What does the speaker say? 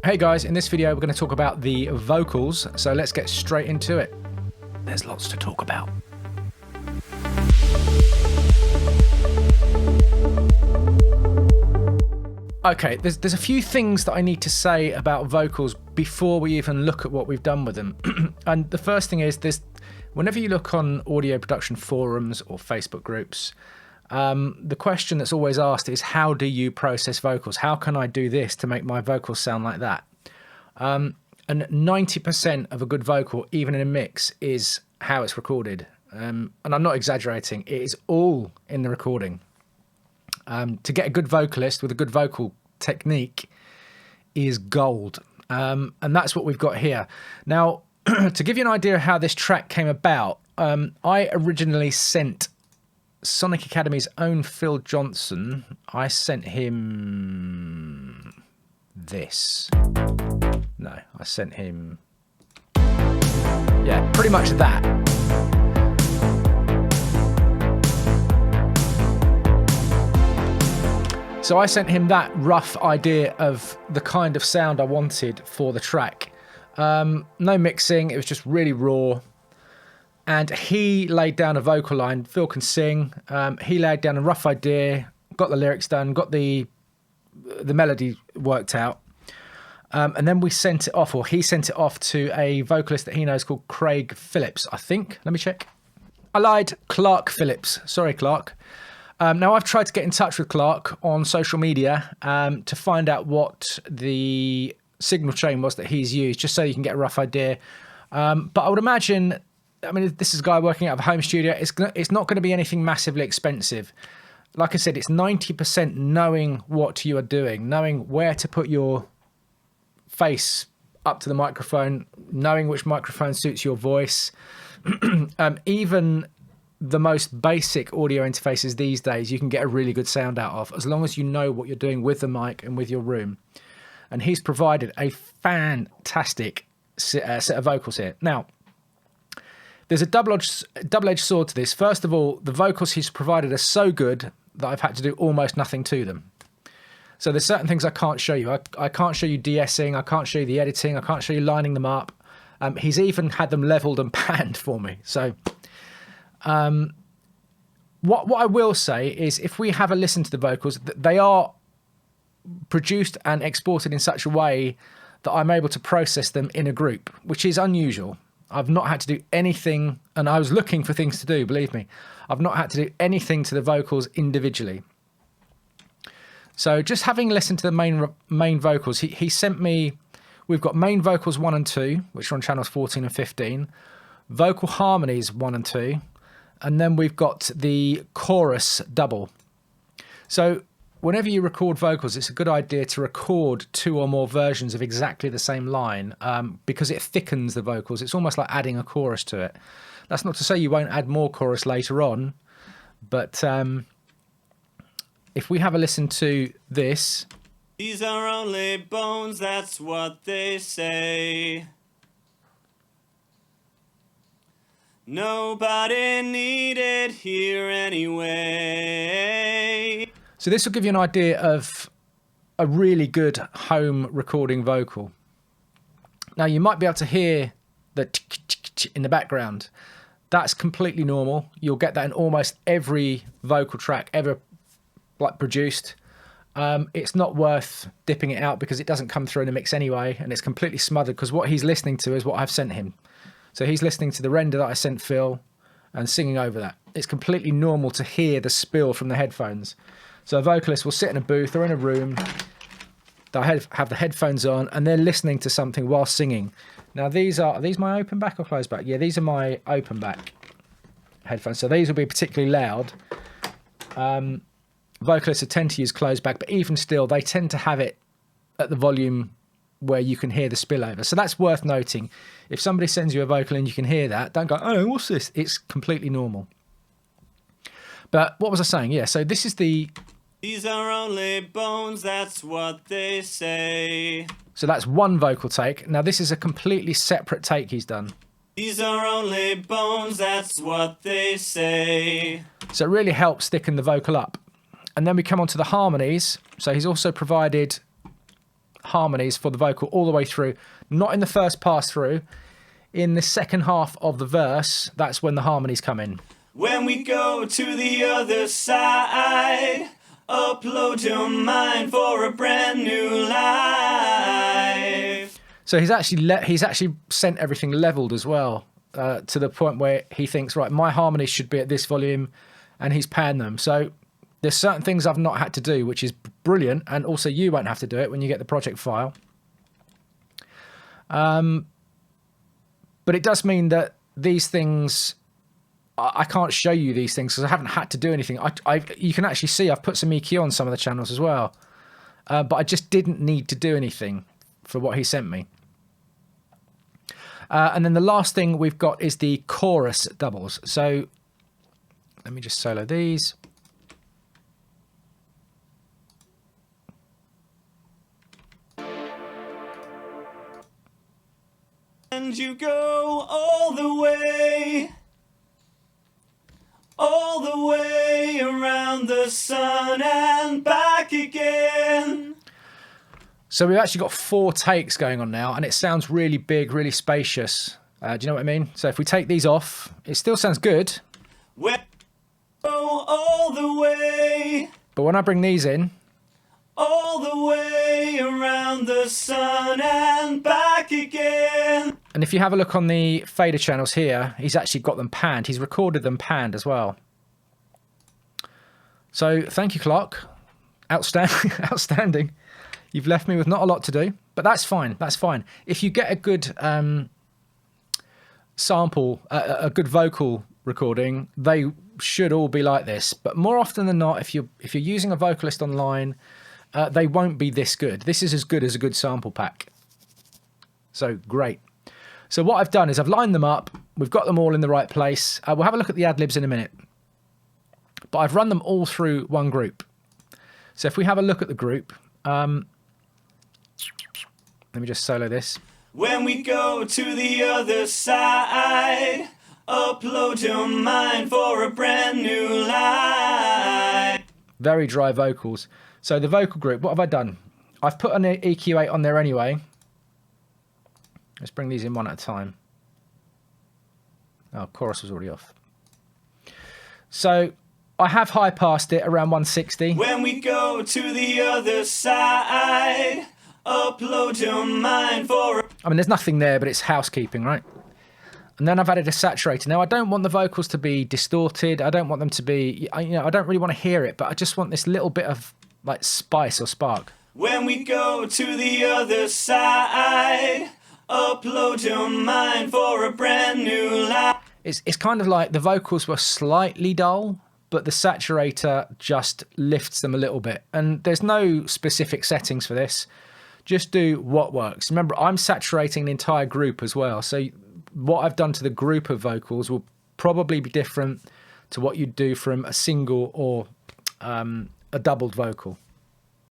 Hey guys, in this video we're going to talk about the vocals, so let's get straight into it. There's lots to talk about. Okay, there's a few things that I need to say about vocals before we even look at what we've done with them. And the first thing is, whenever you look on audio production forums or Facebook groups, the question that's always asked is, how do you process vocals? How can I do this to make my vocals sound like that? And 90% of a good vocal, even in a mix, is how it's recorded. And I'm not exaggerating, it is all in the recording. To get a good vocalist with a good vocal technique is gold. And that's what we've got here. Now, to give you an idea of how this track came about, I originally sent Sonic Academy's own Phil Johnson, I sent him this. No, I sent him, yeah, pretty much that. So I sent him that rough idea of the kind of sound I wanted for the track. No mixing, it was just really raw. And he laid down a vocal line. Phil can sing. He laid down a rough idea, got the lyrics done, got the melody worked out. And then we sent it off, or he sent it off to a vocalist that he knows called Craig Phillips, I think. Let me check. I lied. Clark Phillips. Sorry, Clark. Now, I've tried to get in touch with Clark on social media to find out what the signal chain was that he's used, just so you can get a rough idea. But I would imagine, I mean, this is a guy working out of a home studio. It's not going to be anything massively expensive. Like I said, it's 90% knowing what you are doing, knowing where to put your face up to the microphone, knowing which microphone suits your voice. Even the most basic audio interfaces these days, you can get a really good sound out of, as long as you know what you're doing with the mic and with your room. And he's provided a fantastic set of vocals here. Now, there's a double-edged sword to this. First of all, the vocals he's provided are so good that I've had to do almost nothing to them. So there's certain things I can't show you. I can't show you de-essing, I can't show you the editing, I can't show you lining them up. He's even had them leveled and panned for me. So what I will say is, if we have a listen to the vocals, they are produced and exported in such a way that I'm able to process them in a group, which is unusual. I've not had to do anything, and I was looking for things to do, believe me. I've not had to do anything to the vocals individually. So just having listened to the main vocals, he sent me, we've got main vocals 1 and 2, which are on channels 14 and 15, vocal harmonies 1 and 2, and then we've got the chorus double. So whenever you record vocals, it's a good idea to record 2 or more versions of exactly the same line, because it thickens the vocals. It's almost like adding a chorus to it. That's not to say you won't add more chorus later on, but if we have a listen to this. These are only bones, that's what they say. Nobody needed here anyway. So this will give you an idea of a really good home recording vocal. Now, you might be able to hear the in the background. That's completely normal. You'll get that in almost every vocal track ever produced. It's not worth dipping it out because it doesn't come through in a mix anyway, and it's completely smothered because what he's listening to is what I've sent him. So he's listening to the render that I sent Phil and singing over that. It's completely normal to hear the spill from the headphones. So a vocalist will sit in a booth or in a room, they'll have the headphones on, and they're listening to something while singing. Now, are these my open back or closed back? Yeah, these are my open back headphones. So these will be particularly loud. Vocalists tend to use closed back, but even still, they tend to have it at the volume where you can hear the spillover. So that's worth noting. If somebody sends you a vocal and you can hear that, don't go, oh, what's this? It's completely normal. But what was I saying? Yeah, so this is the... These are only bones, that's what they say. So that's one vocal take. Now, this is a completely separate take he's done. These are only bones, that's what they say. So it really helps thicken the vocal up. And then we come on to the harmonies. So he's also provided harmonies for the vocal all the way through. Not in the first pass through. In the second half of the verse, that's when the harmonies come in. When we go to the other side, upload your mind for a brand new life. So he's actually sent everything leveled as well, to the point where he thinks, right, my harmonies should be at this volume, and he's panned them. So there's certain things I've not had to do, which is brilliant, and also you won't have to do it when you get the project file. But it does mean that these things, I can't show you these things because I haven't had to do anything. You can actually see I've put some EQ on some of the channels as well, but I just didn't need to do anything for what he sent me. And then the last thing we've got is the chorus doubles. So let me just solo these. And you go all the way around the sun and back again. So we've actually got 4 takes going on now, and it sounds really big, really spacious. Do you know what I mean? So if we take these off, it still sounds good. Go all the way. But when I bring these in, All the way around the sun and back again. and if you have a look on the fader channels here, he's actually got them panned. He's recorded them panned as well. So thank you, Clark. Outstanding. Outstanding. You've left me with not a lot to do, but that's fine. That's fine. If you get a good sample, a good vocal recording, they should all be like this. But more often than not, if you're using a vocalist online, they won't be this good. This is as good as a good sample pack. So great. So what I've done is I've lined them up. We've got them all in the right place. We'll have a look at the ad-libs in a minute. But I've run them all through one group. So if we have a look at the group, let me just solo this. When we go to the other side, upload your mind for a brand new life. Very dry vocals. So the vocal group, what have I done? I've put an EQ8 on there anyway. Let's bring these in one at a time. Oh, chorus was already off. So I have high passed it around 160. When we go to the other side, upload your mind for... I mean, there's nothing there, but it's housekeeping, right? And then I've added a saturator. Now, I don't want the vocals to be distorted. I don't want them to be, I don't really want to hear it, but I just want this little bit of like spice or spark. When we go to the other side, upload your mind for a brand new life. It's kind of like the vocals were slightly dull, but the saturator just lifts them a little bit. And there's no specific settings for this. Just do what works. Remember, I'm saturating the entire group as well. So what I've done to the group of vocals will probably be different to what you'd do from a single or a doubled vocal.